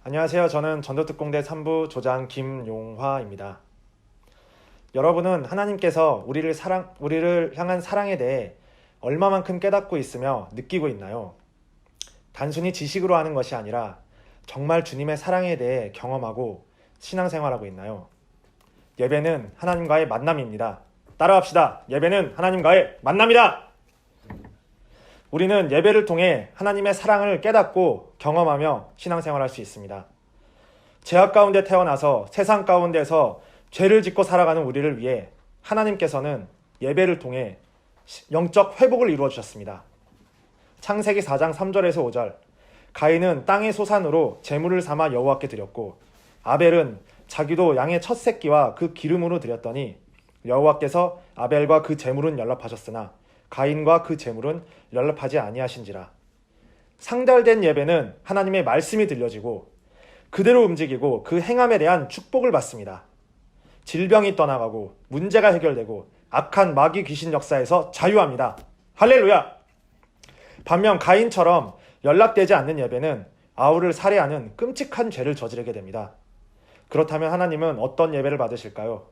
안녕하세요. 저는 전도특공대 3부 조장 김용화입니다. 여러분은 하나님께서 우리를 향한 사랑에 대해 얼마만큼 깨닫고 있으며 느끼고 있나요? 단순히 지식으로 하는 것이 아니라 정말 주님의 사랑에 대해 경험하고 신앙생활하고 있나요? 예배는 하나님과의 만남입니다. 따라합시다. 예배는 하나님과의 만남이다! 우리는 예배를 통해 하나님의 사랑을 깨닫고 경험하며 신앙생활할 수 있습니다. 죄악 가운데 태어나서 세상 가운데서 죄를 짓고 살아가는 우리를 위해 하나님께서는 예배를 통해 영적 회복을 이루어 주셨습니다. 창세기 4장 3절에서 5절, 가인은 땅의 소산으로 제물을 삼아 여호와께 드렸고 아벨은 자기도 양의 첫 새끼와 그 기름으로 드렸더니 여호와께서 아벨과 그 제물은 연락하셨으나 가인과 그 제물은 연락하지 아니하신지라. 상달된 예배는 하나님의 말씀이 들려지고 그대로 움직이고 그 행함에 대한 축복을 받습니다. 질병이 떠나가고 문제가 해결되고 악한 마귀 귀신 역사에서 자유합니다. 할렐루야! 반면 가인처럼 연락되지 않는 예배는 아우를 살해하는 끔찍한 죄를 저지르게 됩니다. 그렇다면 하나님은 어떤 예배를 받으실까요?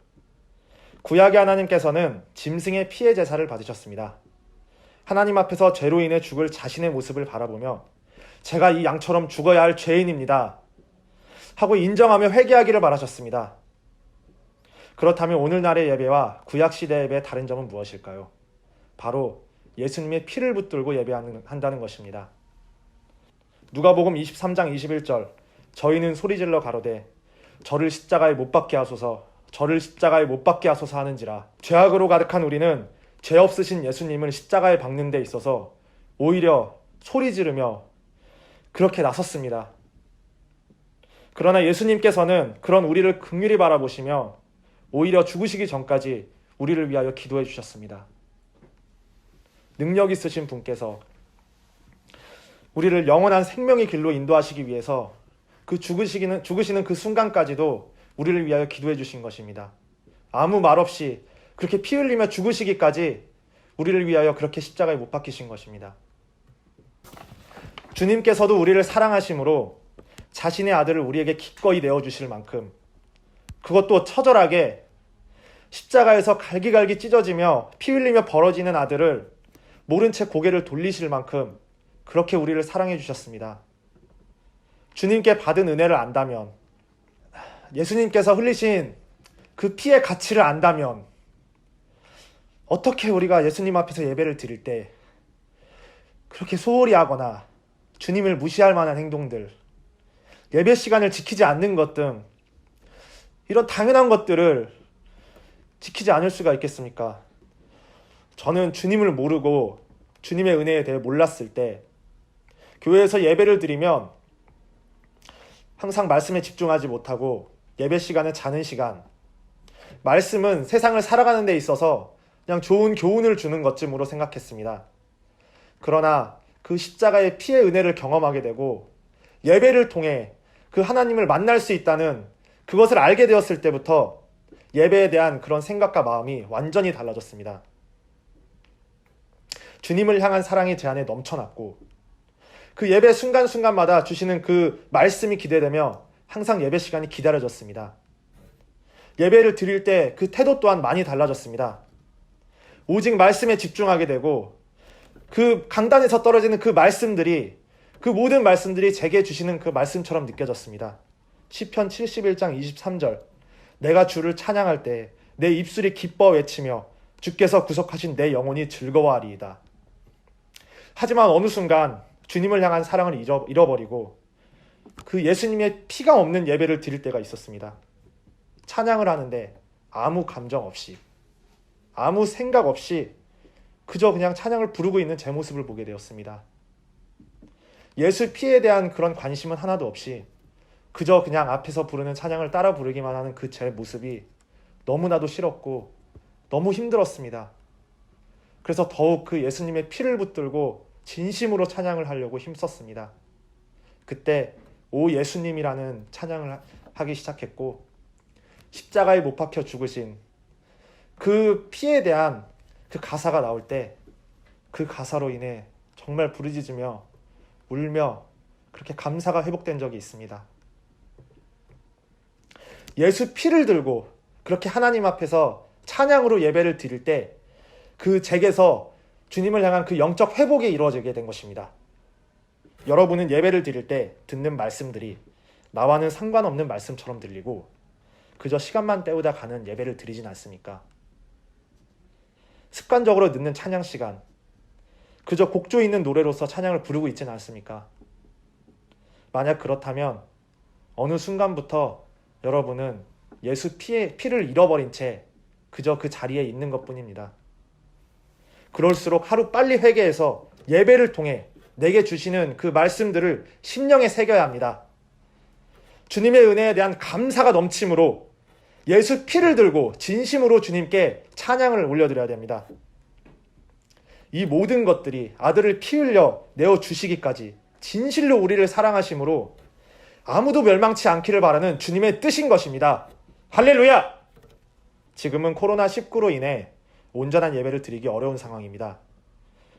구약의 하나님께서는 짐승의 피해 제사를 받으셨습니다. 하나님 앞에서 죄로 인해 죽을 자신의 모습을 바라보며 제가 이 양처럼 죽어야 할 죄인입니다 하고 인정하며 회개하기를 바라셨습니다. 그렇다면 오늘날의 예배와 구약시대 예배의 다른 점은 무엇일까요? 바로 예수님의 피를 붙들고 예배한다는 것입니다. 누가복음 23장 21절, 저희는 소리질러 가로되 저를 십자가에 못 박게 하소서, 저를 십자가에 못 박게 하소서 하는지라. 죄악으로 가득한 우리는 죄 없으신 예수님을 십자가에 박는 데 있어서 오히려 소리 지르며 그렇게 나섰습니다. 그러나 예수님께서는 그런 우리를 긍휼히 바라보시며 오히려 죽으시기 전까지 우리를 위하여 기도해 주셨습니다. 능력 있으신 분께서 우리를 영원한 생명의 길로 인도하시기 위해서 그 죽으시는 그 순간까지도 우리를 위하여 기도해 주신 것입니다. 아무 말 없이 그렇게 피 흘리며 죽으시기까지 우리를 위하여 그렇게 십자가에 못 박히신 것입니다. 주님께서도 우리를 사랑하심으로 자신의 아들을 우리에게 기꺼이 내어주실 만큼, 그것도 처절하게 십자가에서 갈기갈기 찢어지며 피 흘리며 벌어지는 아들을 모른 채 고개를 돌리실 만큼 그렇게 우리를 사랑해 주셨습니다. 주님께 받은 은혜를 안다면, 예수님께서 흘리신 그 피의 가치를 안다면 어떻게 우리가 예수님 앞에서 예배를 드릴 때 그렇게 소홀히 하거나 주님을 무시할 만한 행동들, 예배 시간을 지키지 않는 것 등 이런 당연한 것들을 지키지 않을 수가 있겠습니까? 저는 주님을 모르고 주님의 은혜에 대해 몰랐을 때 교회에서 예배를 드리면 항상 말씀에 집중하지 못하고 예배 시간은 자는 시간, 말씀은 세상을 살아가는 데 있어서 그냥 좋은 교훈을 주는 것쯤으로 생각했습니다. 그러나 그 십자가의 피의 은혜를 경험하게 되고 예배를 통해 그 하나님을 만날 수 있다는 그것을 알게 되었을 때부터 예배에 대한 그런 생각과 마음이 완전히 달라졌습니다. 주님을 향한 사랑이 제 안에 넘쳐났고 그 예배 순간순간마다 주시는 그 말씀이 기대되며 항상 예배 시간이 기다려졌습니다. 예배를 드릴 때 그 태도 또한 많이 달라졌습니다. 오직 말씀에 집중하게 되고 그 강단에서 떨어지는 그 말씀들이, 그 모든 말씀들이 제게 주시는 그 말씀처럼 느껴졌습니다. 시편 71장 23절, 내가 주를 찬양할 때 내 입술이 기뻐 외치며 주께서 구속하신 내 영혼이 즐거워하리이다. 하지만 어느 순간 주님을 향한 사랑을 잃어버리고 그 예수님의 피가 없는 예배를 드릴 때가 있었습니다. 찬양을 하는데 아무 감정 없이, 아무 생각 없이 그저 그냥 찬양을 부르고 있는 제 모습을 보게 되었습니다. 예수 피에 대한 그런 관심은 하나도 없이 그저 그냥 앞에서 부르는 찬양을 따라 부르기만 하는 그 제 모습이 너무나도 싫었고 너무 힘들었습니다. 그래서 더욱 그 예수님의 피를 붙들고 진심으로 찬양을 하려고 힘썼습니다. 그때 오 예수님이라는 찬양을 하기 시작했고 십자가에 못 박혀 죽으신 그 피에 대한 그 가사가 나올 때 그 가사로 인해 정말 부르짖으며 울며 그렇게 감사가 회복된 적이 있습니다. 예수 피를 들고 그렇게 하나님 앞에서 찬양으로 예배를 드릴 때 그 제게서 주님을 향한 그 영적 회복이 이루어지게 된 것입니다. 여러분은 예배를 드릴 때 듣는 말씀들이 나와는 상관없는 말씀처럼 들리고 그저 시간만 때우다 가는 예배를 드리진 않습니까? 습관적으로 듣는 찬양 시간, 그저 곡조 있는 노래로서 찬양을 부르고 있지는 않습니까? 만약 그렇다면 어느 순간부터 여러분은 예수 피를 잃어버린 채 그저 그 자리에 있는 것뿐입니다. 그럴수록 하루 빨리 회개해서 예배를 통해 내게 주시는 그 말씀들을 심령에 새겨야 합니다. 주님의 은혜에 대한 감사가 넘침으로 예수 피를 들고 진심으로 주님께 찬양을 올려드려야 됩니다. 이 모든 것들이 아들을 피 흘려 내어주시기까지 진실로 우리를 사랑하심으로 아무도 멸망치 않기를 바라는 주님의 뜻인 것입니다. 할렐루야! 지금은 코로나19로 인해 온전한 예배를 드리기 어려운 상황입니다.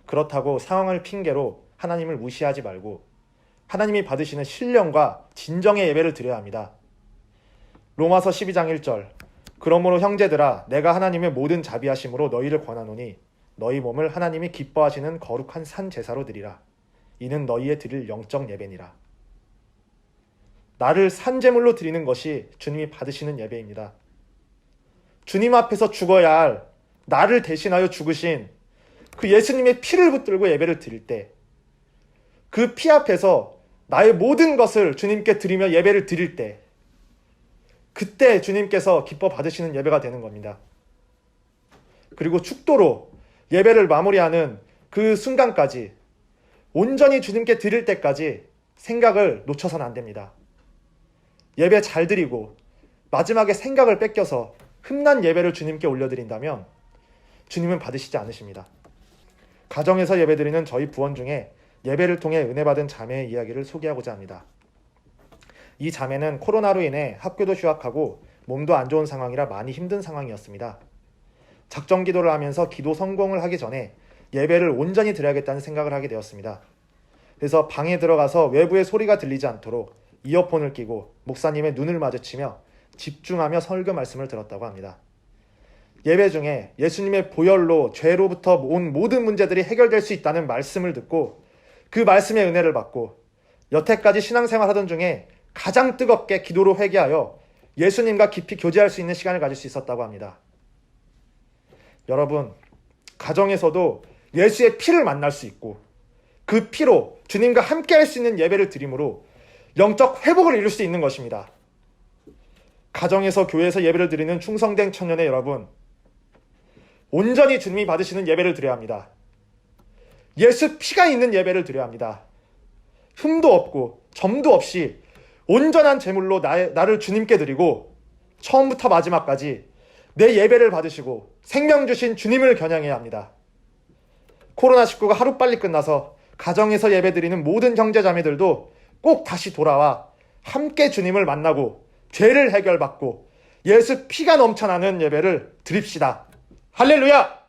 그렇다고 상황을 핑계로 하나님을 무시하지 말고 하나님이 받으시는 신령과 진정의 예배를 드려야 합니다. 로마서 12장 1절 그러므로 형제들아 내가 하나님의 모든 자비하심으로 너희를 권하노니 너희 몸을 하나님이 기뻐하시는 거룩한 산 제사로 드리라. 이는 너희의 드릴 영적 예배니라. 나를 산제물로 드리는 것이 주님이 받으시는 예배입니다. 주님 앞에서 죽어야 할 나를 대신하여 죽으신 그 예수님의 피를 붙들고 예배를 드릴 때 그 피 앞에서 나의 모든 것을 주님께 드리며 예배를 드릴 때 그때 주님께서 기뻐 받으시는 예배가 되는 겁니다. 그리고 축도로 예배를 마무리하는 그 순간까지 온전히 주님께 드릴 때까지 생각을 놓쳐서는 안 됩니다. 예배 잘 드리고 마지막에 생각을 뺏겨서 흠난 예배를 주님께 올려드린다면 주님은 받으시지 않으십니다. 가정에서 예배드리는 저희 부원 중에 예배를 통해 은혜 받은 자매의 이야기를 소개하고자 합니다. 이 자매는 코로나로 인해 학교도 휴학하고 몸도 안 좋은 상황이라 많이 힘든 상황이었습니다. 작정 기도를 하면서 기도 성공을 하기 전에 예배를 온전히 드려야겠다는 생각을 하게 되었습니다. 그래서 방에 들어가서 외부의 소리가 들리지 않도록 이어폰을 끼고 목사님의 눈을 마주치며 집중하며 설교 말씀을 들었다고 합니다. 예배 중에 예수님의 보혈로 죄로부터 온 모든 문제들이 해결될 수 있다는 말씀을 듣고 그 말씀의 은혜를 받고 여태까지 신앙생활하던 중에 가장 뜨겁게 기도로 회개하여 예수님과 깊이 교제할 수 있는 시간을 가질 수 있었다고 합니다. 여러분, 가정에서도 예수의 피를 만날 수 있고 그 피로 주님과 함께 할 수 있는 예배를 드림으로 영적 회복을 이룰 수 있는 것입니다. 가정에서 교회에서 예배를 드리는 충성된 청년의 여러분, 온전히 주님이 받으시는 예배를 드려야 합니다. 예수 피가 있는 예배를 드려야 합니다. 흠도 없고 점도 없이 온전한 제물로 나를 주님께 드리고 처음부터 마지막까지 내 예배를 받으시고 생명 주신 주님을 겨냥해야 합니다. 코로나19가 하루빨리 끝나서 가정에서 예배드리는 모든 형제자매들도 꼭 다시 돌아와 함께 주님을 만나고 죄를 해결받고 예수 피가 넘쳐나는 예배를 드립시다. 할렐루야!